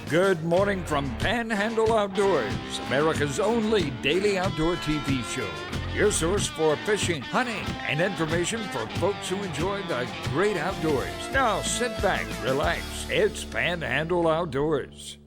Good morning from Panhandle Outdoors, America's only daily outdoor TV show. Your source for fishing, hunting, and information for folks who enjoy the great outdoors. Now sit back, relax. It's Panhandle Outdoors.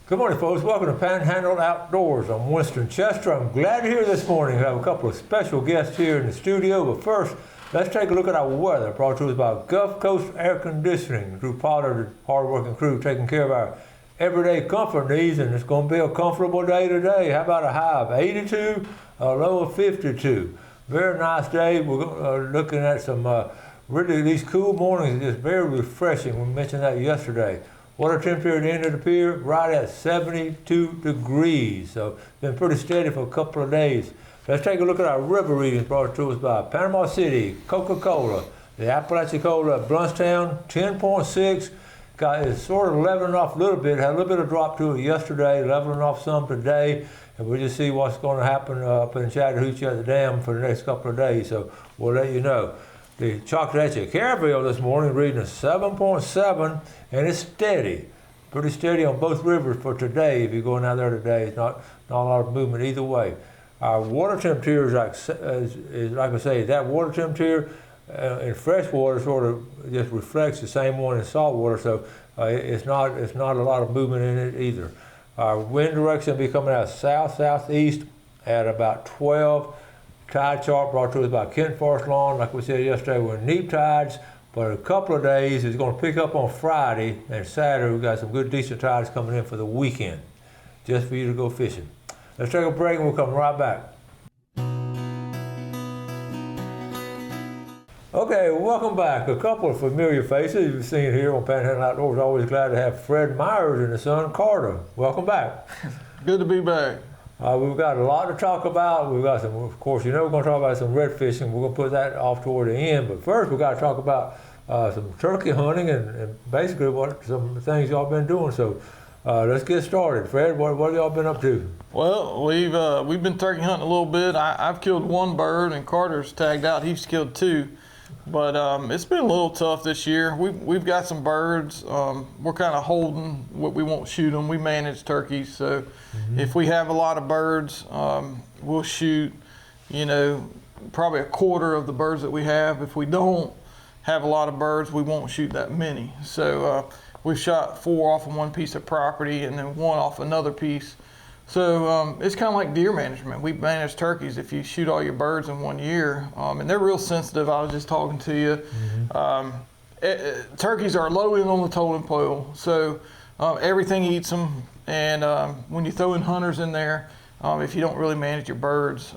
Good morning, folks. Welcome to Panhandle Outdoors. I'm Winston Chester. I'm glad to hear this morning. We have a couple of special guests here in the studio, but first, let's take a look at our weather. Brought to us by Gulf Coast Air Conditioning. Drew Pollard, the hard-working crew, taking care of our everyday comfort needs, and it's going to be a comfortable day today. How about a high of 82, a low of 52? Very nice day. We're looking at some really these cool mornings, just very refreshing. We mentioned that yesterday. Water temperature at the end of the pier right at 72 degrees. So it's been pretty steady for a couple of days. Let's take a look at our river readings brought to us by Panama City, Coca-Cola, the Apalachicola at Bluntstown, 10.6. It's sort of leveling off a little bit. Had a little bit of drop to it yesterday, leveling off some today. And we'll just see what's going to happen up in Chattahoochee at the dam for the next couple of days. So we'll let you know. The Choctaw Caryville this morning reading a 7.7, and it's steady. Pretty steady on both rivers for today. If you're going out there today, it's not a lot of movement either way. Our water temperature is like I say, that water temperature in fresh water sort of just reflects the same one in salt water, so it's not a lot of movement in it either. Our wind direction will be coming out south-southeast at about 12. Tide chart brought to us by Kent Forest Lawn. Like we said yesterday, we're in neap tides, but a couple of days it's going to pick up on Friday and Saturday. We've got some good decent tides coming in for the weekend, just for you to go fishing. Let's take a break and we'll come right back. Okay, welcome back. A couple of familiar faces you've seen here on Panhandle Outdoors. Always glad to have Fred Myers and his son Carter. Welcome back. Good to be back. We've got a lot to talk about. We've got some, of course, we're going to talk about some red fishing. We're going to put that off toward the end. But first, we've got to talk about some turkey hunting and basically some things y'all been doing. So let's get started. Fred, what have y'all been up to? Well, we've been turkey hunting a little bit. I've killed one bird, and Carter's tagged out. He's killed two. But it's been a little tough this year. We've got some birds. We're kind of holding what we won't shoot them. We manage turkeys, so if we have a lot of birds, we'll shoot, probably a quarter of the birds that we have. If we don't have a lot of birds, we won't shoot that many. So we've shot 4 off of one piece of property and then 1 off another piece. So it's kind of like deer management. We manage turkeys if you shoot all your birds in 1 year, and they're real sensitive. I was just talking to you. Turkeys are low in on the totem pole, so everything eats them. And when you throw in hunters in there, if you don't really manage your birds,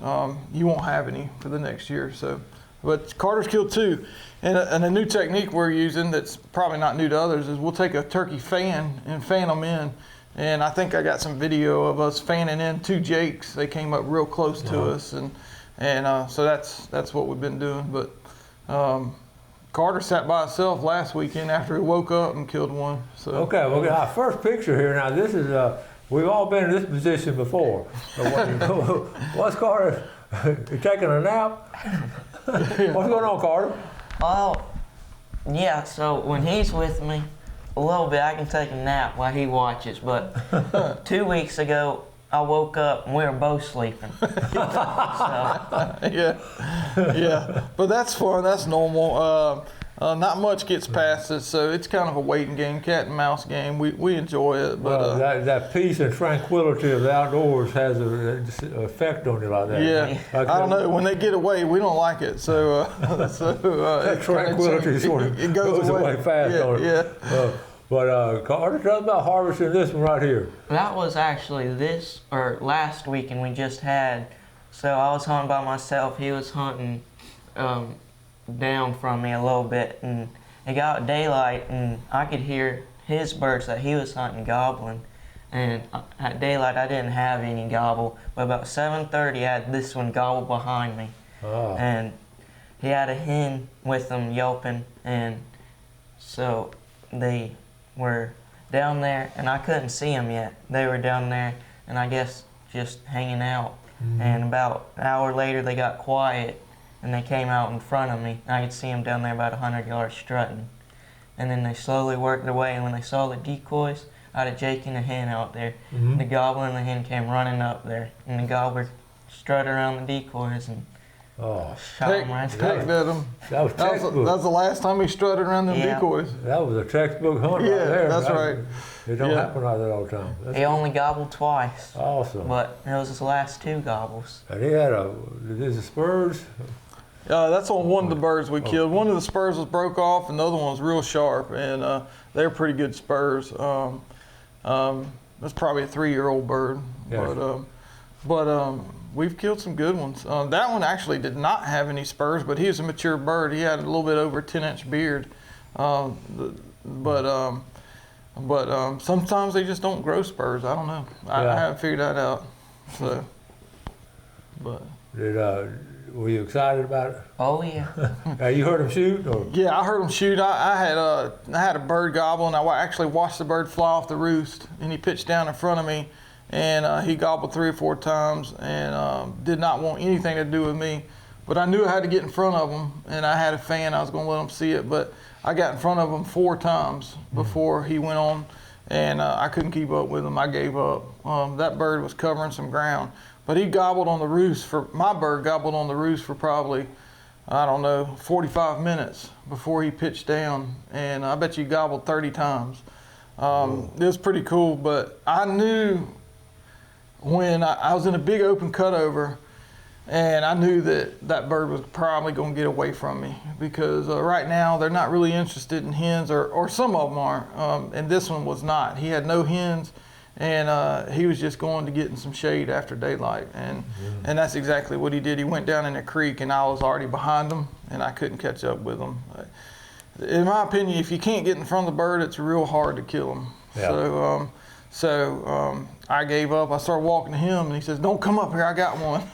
you won't have any for the next year. So, but Carter's killed 2. And a new technique we're using that's probably not new to others is we'll take a turkey fan and fan them in. And I think I got some video of us fanning in 2 jakes. They came up real close to us, and so that's what we've been doing. But Carter sat by himself last weekend after he woke up and killed 1. So okay, well, our first picture here now. This is we've all been in this position before. What's Carter? You taking a nap? What's going on, Carter? Well, yeah. So when he's with me, a little bit, I can take a nap while he watches, but 2 weeks ago, I woke up and we were both sleeping. Yeah, but that's fun, that's normal. Not much gets past us, so it's kind of a waiting game, cat and mouse game. We enjoy it. But that peace and tranquility of the outdoors has an effect on you like that. Yeah, I don't know. When they get away, we don't like it. So, that tranquility sort of it goes away fast. Yeah. But Carter, tell us about harvesting this one right here. That was actually last weekend we just had. So I was hunting by myself. He was hunting down from me a little bit, and it got daylight, and I could hear his birds that he was hunting gobbling. And at daylight, I didn't have any gobble, but about 7:30, I had this one gobble behind me. Oh. And he had a hen with him yelping, and so they were down there, and I couldn't see them yet. They were down there, and I guess just hanging out. And about an hour later, they got quiet, and they came out in front of me. I could see them down there about 100 yards strutting. And then they slowly worked their way, and when they saw the decoys, I had a Jake and a hen out there. The gobbler and the hen came running up there, and the gobbler strutted around the decoys and shot them right Pecked there. at him. That was textbook. That was the last time he strutted around them decoys. That was a textbook hunt Yeah, right there. that's right. It don't happen like that all the time. He only gobbled twice, Awesome. but it was his last 2 gobbles. And he had his spurs. That's on one of the birds we killed. One of the spurs was broke off, and the other one was real sharp, and they're pretty good spurs. That's probably a 3-year-old bird, Yes. but we've killed some good ones. That one actually did not have any spurs, but he was a mature bird. He had a little bit over a 10-inch beard, but sometimes they just don't grow spurs. I don't know. I haven't figured that out. So, but. Were you excited about it? Oh yeah. You heard him shoot? Or? Yeah, I heard him shoot. I had a bird gobble, and I actually watched the bird fly off the roost, and he pitched down in front of me, and he gobbled 3 or 4 times, and did not want anything to do with me. But I knew I had to get in front of him, and I had a fan. I was going to let him see it, but I got in front of him 4 times before he went on, and I couldn't keep up with him. I gave up. That bird was covering some ground. But he gobbled on the roost my bird gobbled on the roost for probably, I don't know, 45 minutes before he pitched down. And I bet you he gobbled 30 times. It was pretty cool, but I knew when I was in a big open cutover, and I knew that bird was probably going to get away from me, because right now they're not really interested in hens, or some of them aren't, and this one was not. He had no hens. And he was just going to get in some shade after daylight, and that's exactly what he did. He went down in a creek, and I was already behind him, and I couldn't catch up with him. In my opinion, if you can't get in front of the bird, it's real hard to kill him. Yeah. So I gave up. I started walking to him, and he says, "Don't come up here. I got one."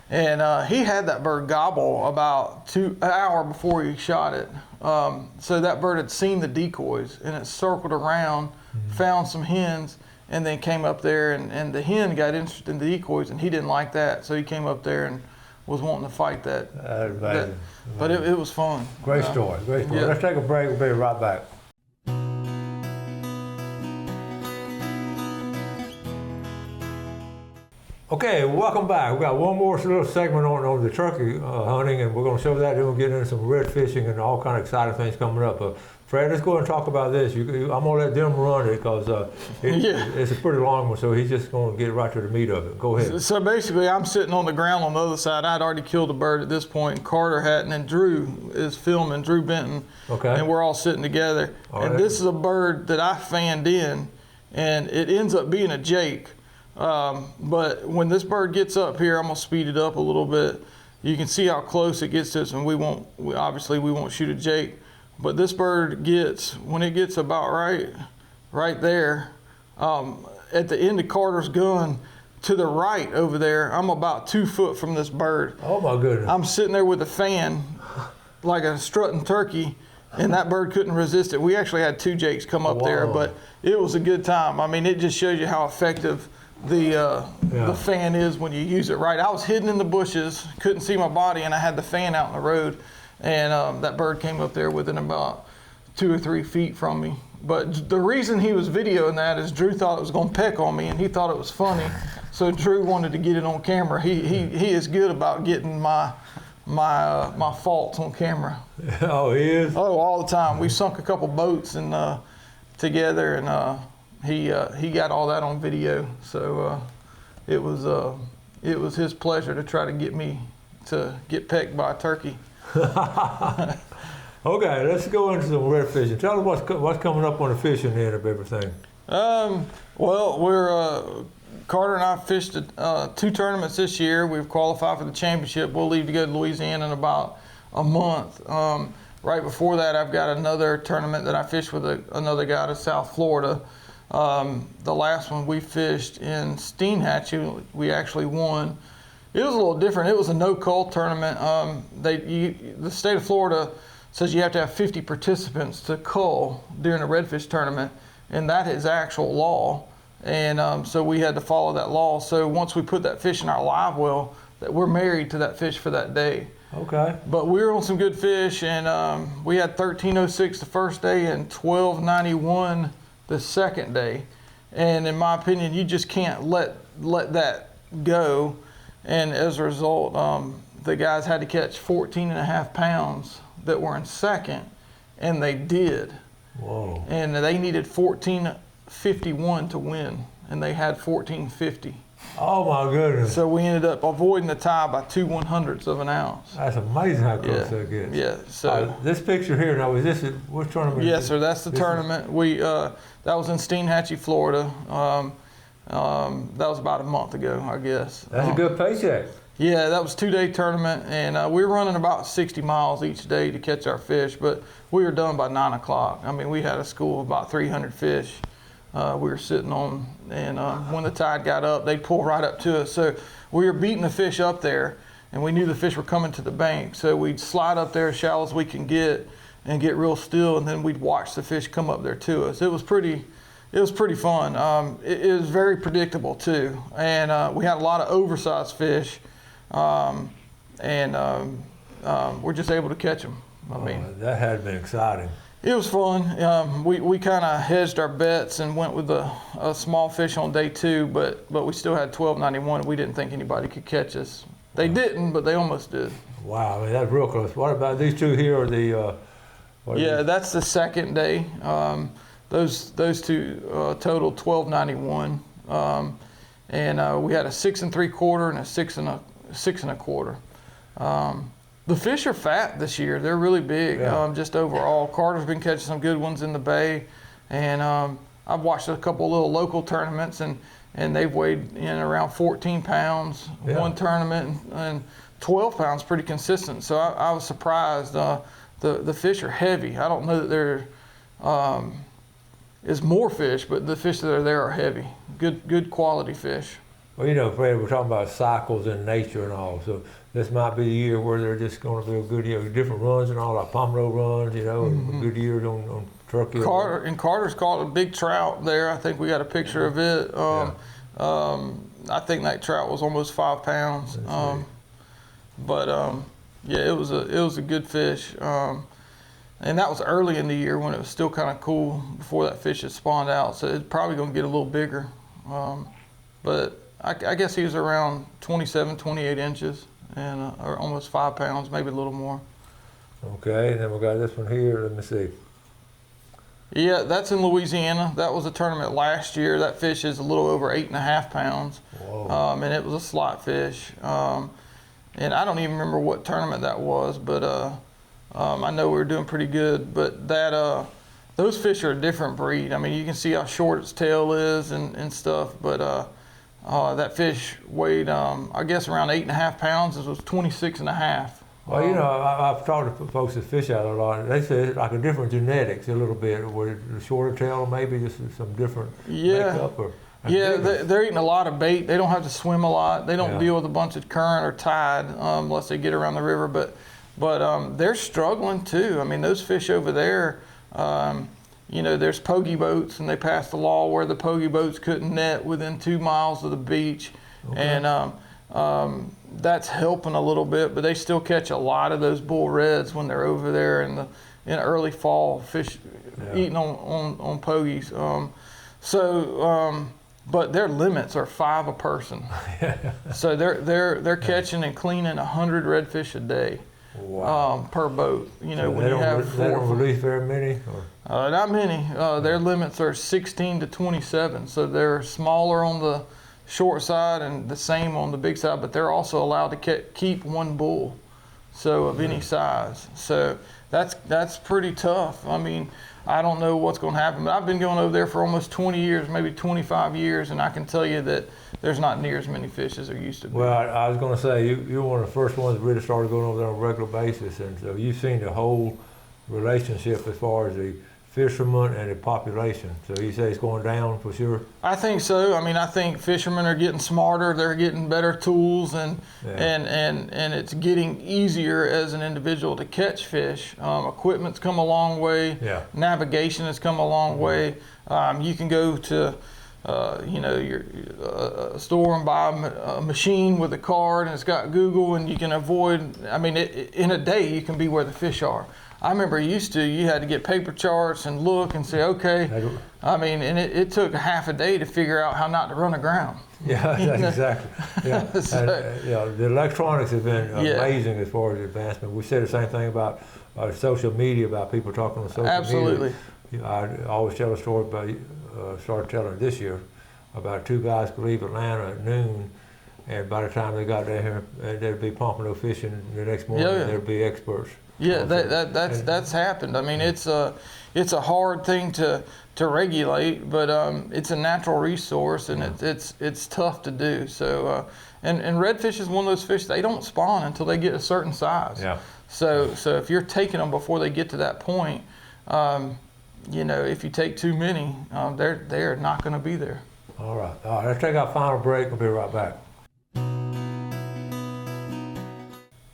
And he had that bird gobble about an hour before he shot it. So that bird had seen the decoys, and it circled around, found some hens, and then came up there, and the hen got interested in the decoys, and he didn't like that, so he came up there and was wanting to fight that. But it was fun. Great story, great story. Yeah. Let's take a break. We'll be right back. Okay, welcome back. We've got one more little segment on the turkey hunting, and we're going to show that. Then we'll get into some red fishing and all kind of exciting things coming up. But Fred, let's go ahead and talk about this. I'm going to let them run it because it's a pretty long one, so he's just going to get right to the meat of it. Go ahead. So basically, I'm sitting on the ground on the other side. I'd already killed a bird at this point. Carter had, and then Drew is filming, Drew Benton. Okay. And we're all sitting together. All and right. this is a bird that I fanned in, and it ends up being a Jake. But when this bird gets up here, I'm gonna speed it up a little bit. You can see how close it gets to us, and we won't shoot a Jake. But this bird when it gets about right there, at the end of Carter's gun, to the right over there, I'm about 2 foot from this bird. Oh my goodness. I'm sitting there with a fan, like a strutting turkey, and that bird couldn't resist it. We actually had 2 Jakes come up there, but it was a good time. I mean, it just shows you how effective the fan is when you use it right. I was hidden in the bushes, couldn't see my body, and I had the fan out in the road, and that bird came up there within about 2 or 3 feet from me. But the reason he was videoing that is Drew thought it was going to peck on me, and he thought it was funny, so Drew wanted to get it on camera. He is good about getting my faults on camera. Oh, he is? Oh, all the time. We sunk a couple boats and together, and he got all that on video. So it was his pleasure to try to get me to get pecked by a turkey. Okay, let's go into some red fishing. Tell us what's coming up on the fishing end of everything. Well, we're Carter and I fished 2 tournaments this year. We've qualified for the championship. We'll leave to go to Louisiana in about a month. Right before that, I've got another tournament that I fished with another guy out of South Florida. The last one we fished in Steenhatchee, we actually won. It was a little different. It was a no-call tournament. The state of Florida says you have to have 50 participants to cull during a redfish tournament, and that is actual law. And so we had to follow that law. So once we put that fish in our live well, that we're married to that fish for that day. Okay. But we were on some good fish, and we had 1306 the first day and 1291 the second day. And in my opinion, you just can't let that go. And as a result, the guys had to catch 14.5 pounds that were in second, and they did. Whoa. And they needed 14.51 to win, and they had 14.50. Oh my goodness. So we ended up avoiding the tie by 2/100ths of an ounce. That's amazing how close Yeah. that gets. Yeah. So This picture here, now, is this what tournament? yes, is sir. this? That's the This tournament. We that was in Steinhatchee, Florida. That was about a month ago, I guess. That's a good paycheck. Yeah, that was a 2-day tournament, and we were running about 60 miles each day to catch our fish, but we were done by 9 o'clock. I mean, we had a school of about 300 fish we were sitting on, and when the tide got up, they'd pull right up to us. So we were beating the fish up there, and we knew the fish were coming to the bank, so we'd slide up there as shallow as we can get and get real still, and then we'd watch the fish come up there to us. It was pretty fun. It was very predictable too, and we had a lot of oversized fish. We're just able to catch them. I mean, that had been exciting. it was fun. We kind of hedged our bets and went with a small fish on day 2, but we still had 12.91. We didn't think anybody could catch us. They didn't, but they almost did. Wow, I mean, that's real close. What about these two here? Or the Yeah, that's the second day. Those two totaled 12.91, and we had a 6 3/4 and a 6 1/4. The fish are fat this year. They're really big. Yeah. Just overall, Carter's been catching some good ones in the bay, and I've watched a couple little local tournaments, and they've weighed in around 14 pounds. Yeah. One tournament and 12 pounds, pretty consistent. So I was surprised. The fish are heavy. I don't know that there is more fish, but the fish that are there are heavy. Good quality fish. Well, you know, Fred, we're talking about cycles in nature and all. So this might be the year where they're just going to be a good year, different runs and all, like Pomeroy runs, you know, and good years on turkey. Carter's caught a big trout there. I think we got a picture of it. I think that trout was almost 5 pounds. Yeah, it was a good fish. And that was early in the year when it was still kind of cool before that fish had spawned out. So it's probably going to get a little bigger. But I guess he was around 27, 28 inches and or almost 5 pounds, maybe a little more. Okay, and then we got this one here. Let me see. Yeah, that's in Louisiana. That was a tournament last year. That fish is a little over 8.5 pounds. Whoa. And it was a slot fish. And I don't even remember what tournament that was, but I know we were doing pretty good. But those fish are a different breed. I mean, you can see how short its tail is and stuff, but that fish weighed, I guess, around 8.5 pounds. It was 26.5. Well, you know, I've talked to folks that fish out a lot. They say it's like a different genetics a little bit, where the shorter tail, maybe just some different makeup. They're eating a lot of bait. They don't have to swim a lot. They don't deal with a bunch of current or tide unless they get around the river. But they're struggling too. I mean, those fish over there, you know, there's pogie boats, and they passed a law where the pogie boats couldn't net within 2 miles of the beach. Okay. And that's helping a little bit, but they still catch a lot of those bull reds when they're over there in early fall, fish eating on pogies. But their limits are 5 a person. So they're catching and cleaning 100 redfish a day. Wow. Per boat. You know, so when you have 4. They don't release very many? Or? Not many. Their limits are 16 to 27, so they're smaller on the short side and the same on the big side, but they're also allowed to keep 1 bull, so of any size. So that's pretty tough. I mean, I don't know what's going to happen, but I've been going over there for almost 20 years, maybe 25 years, and I can tell you that there's not near as many fish as there used to be. Well, I was going to say, you're one of the first ones that really started going over there on a regular basis, and so you've seen the whole relationship as far as the fishermen and the population. So you say it's going down for sure? I think so. I mean, I think fishermen are getting smarter. They're getting better tools, and it's getting easier as an individual to catch fish. Equipment's come a long way. Yeah. Navigation has come a long way. You can go to your store and buy a machine with a card, and it's got Google, and you can avoid. I mean, in a day you can be where the fish are. I remember you had to get paper charts and look and say, okay. I mean, and it took a half a day to figure out how not to run aground. Yeah, that's exactly. Yeah. The electronics have been amazing as far as advancement. We said the same thing about social media, about people talking on social media. Absolutely. I always tell a story about, started telling it this year, about two guys could leave Atlanta at noon, and by the time they got down here, they'd be pumping no fish, and the next morning there'd be experts. Yeah, that's happened. I mean, it's a hard thing to regulate, but it's a natural resource, and it's tough to do. So, and redfish is one of those fish, they don't spawn until they get a certain size. Yeah. So if you're taking them before they get to that point, if you take too many, they're not going to be there. All right. Let's take our final break. We'll be right back.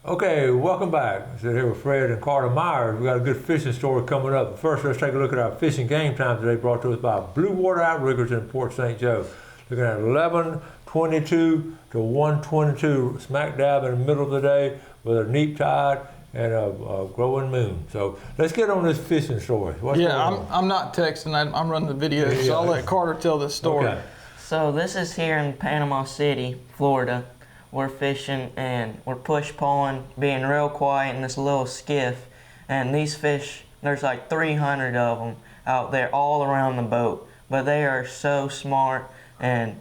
Okay, welcome back. I'm sitting here with Fred and Carter Myers. We got a good fishing story coming up. But first, let's take a look at our fishing game time today, brought to us by Blue Water Outriggers in Port St. Joe. Looking at 11:22 to 1:22, smack dab in the middle of the day with a neap tide and a growing moon. So let's get on this fishing story. I'm not texting. I'm running the video, so I'll let Carter tell this story. Okay. So this is here in Panama City, Florida. We're fishing and we're push pulling, being real quiet in this little skiff. And these fish, there's like 300 of them out there all around the boat. But they are so smart, and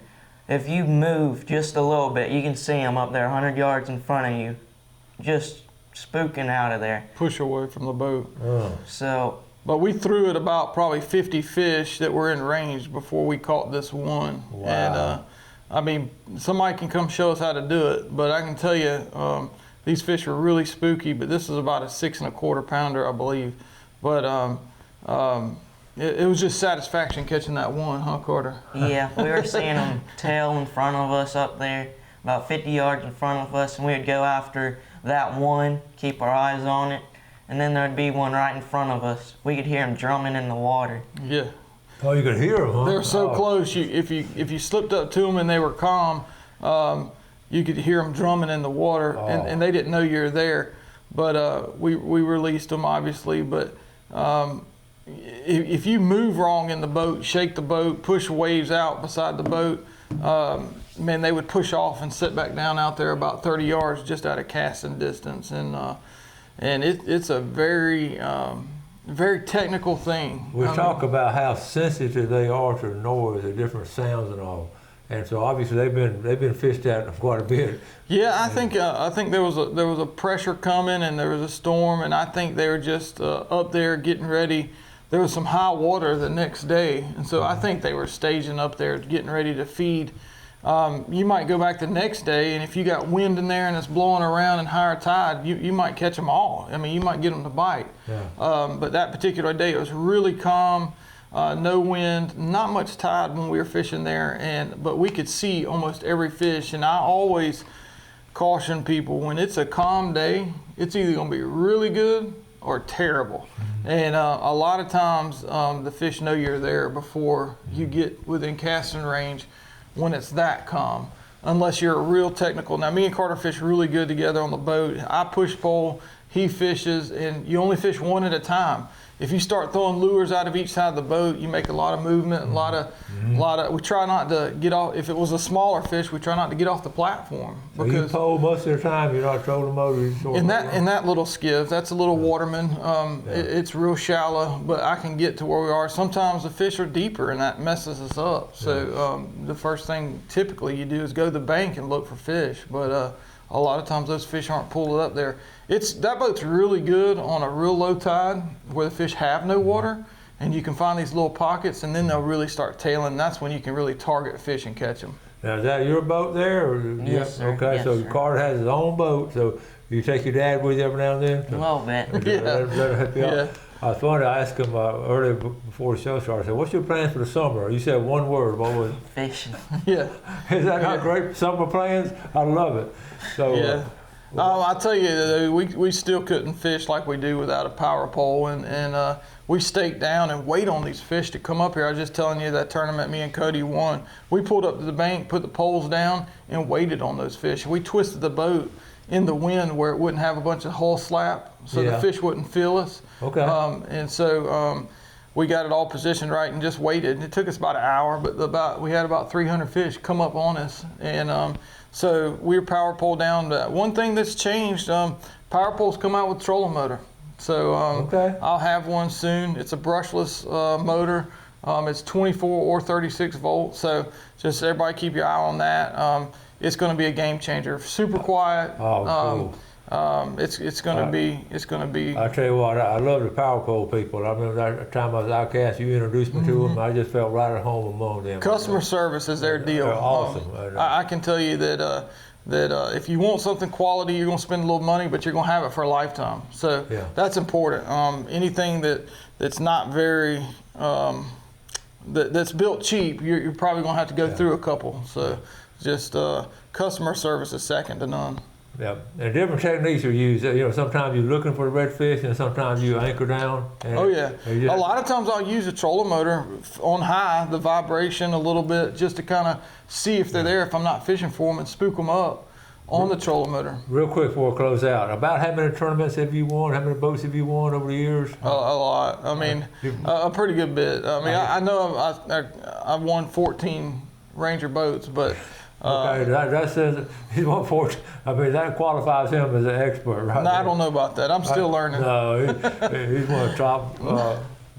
if you move just a little bit, you can see them up there 100 yards in front of you, just spooking out of there. Push away from the boat. So. But we threw at about probably 50 fish that were in range before we caught this one. Wow. And I mean, somebody can come show us how to do it, but I can tell you, these fish are really spooky, but this is about a 6 1/4 pounder, I believe. But it was just satisfaction catching that one, huh, Carter? Yeah, we were seeing them tail in front of us up there, about 50 yards in front of us, and we would go after that one, keep our eyes on it, and then there'd be one right in front of us. We could hear them drumming in the water. Yeah. Oh, you could hear them, huh? They're so close. If you slipped up to them and they were calm, you could hear them drumming in the water, and they didn't know you were there. But we released them, obviously. But if you move wrong in the boat, shake the boat, push waves out beside the boat, man, they would push off and sit back down out there about 30 yards just out of casting distance. And it's a very technical thing. We talk about how sensitive they are to noise, the different sounds and all, and so obviously they've been fished at quite a bit. Yeah, I think there was a pressure coming, and there was a storm, and I think they were just up there getting ready. There was some high water the next day, and so I think they were staging up there, getting ready to feed. You might go back the next day, and if you got wind in there and it's blowing around and higher tide, you might catch them all. I mean, you might get them to bite. Yeah. But that particular day, it was really calm, no wind, not much tide when we were fishing there, but we could see almost every fish. And I always caution people, when it's a calm day, it's either going to be really good or terrible. And a lot of times, the fish know you're there before you get within casting range, when it's that calm, unless you're real technical. Now, me and Carter fish really good together on the boat. I push pole, he fishes, and you only fish one at a time. If you start throwing lures out of each side of the boat, you make a lot of movement, a lot of. We try not to get off. If it was a smaller fish, we try not to get off the platform. So you pole most of the time. You're not trolling motors. In that little skiff, that's a little waterman. It's real shallow, but I can get to where we are. Sometimes the fish are deeper, and that messes us up. So the first thing typically you do is go to the bank and look for fish, but a lot of times those fish aren't pulled up there. That boat's really good on a real low tide where the fish have no water, and you can find these little pockets, and then they'll really start tailing. That's when you can really target fish and catch them. Now, is that your boat there? Or, Yes, sir. Okay, Yes, so sir. Carter has his own boat, so you take your dad with you every now and then? A little bit. Let him help you out. Yeah. I was funny, I asked him earlier before the show started, I said, what's your plans for the summer? You said one word, what was it? Fishing. Yeah. Is that not great summer plans? I love it. So, Yeah. I tell you, we still couldn't fish like we do without a power pole, and we stake down and wait on these fish to come up here. I was just telling you that tournament me and Cody won. We pulled up to the bank, put the poles down, and waited on those fish. We twisted the boat in the wind where it wouldn't have a bunch of hull slap, so the fish wouldn't feel us. Okay. And so we got it all positioned right and just waited. And it took us about an hour, but we had about 300 fish come up on us. And so we were power pole down. One thing that's changed, power poles come out with trolling motor. So I'll have one soon. It's a brushless motor. It's 24 or 36 volts. So just everybody keep your eye on that. It's going to be a game changer. Super quiet. Oh, cool. It's going to be. I tell you what, I love the power pole people. I remember that time I was outcast, you introduced me to them. I just felt right at home among them. Customer service is their deal. They're awesome. I can tell you that if you want something quality, you're going to spend a little money, but you're going to have it for a lifetime. So that's important. Anything that's not very that's built cheap, you're probably going to have to go through a couple. So just customer service is second to none. Yeah, and different techniques are used. You know, sometimes you're looking for the redfish, and sometimes you anchor down. And a lot of times I'll use a trolling motor on high, the vibration a little bit, just to kind of see if they're there, if I'm not fishing for them, and spook them up on the trolling motor. Real quick before we close out, about how many tournaments have you won? How many boats have you won over the years? A lot. I mean, a pretty good bit. I mean, I know I've won 14 Ranger boats, but. Okay, that says he's won 14. I mean, that qualifies him as an expert, right? No, I don't know about that. I'm still learning. No, he's one of the top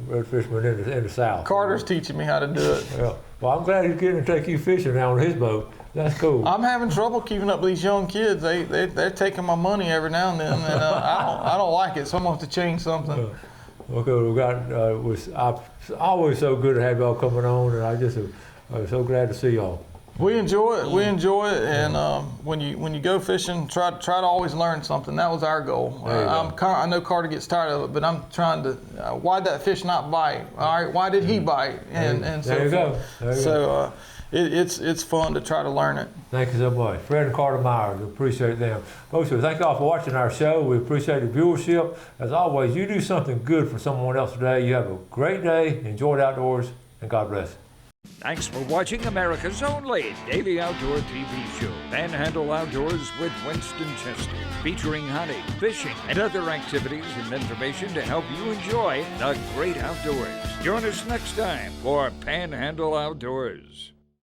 redfishermen in the South. Carter's teaching me how to do it. Yeah. Well, I'm glad he's getting to take you fishing now on his boat. That's cool. I'm having trouble keeping up with these young kids. They're taking my money every now and then, and I don't like it. So I'm gonna have to change something. Okay, we got. Always so good to have y'all coming on, and I'm so glad to see y'all. We enjoy it. We enjoy it, and when you go fishing, try to always learn something. That was our goal. I know Carter gets tired of it, but I'm trying to. Why'd that fish not bite? All right, why did he bite? And so there you go. So it's fun to try to learn it. Thank you so much, Fred and Carter Myers. We appreciate them. Folks, thank you all for watching our show. We appreciate the viewership. As always, you do something good for someone else today. You have a great day. Enjoy the outdoors, and God bless. Thanks for watching America's only daily outdoor TV show, Panhandle Outdoors with Winston Chester, featuring hunting, fishing, and other activities and information to help you enjoy the great outdoors. Join us next time for Panhandle Outdoors.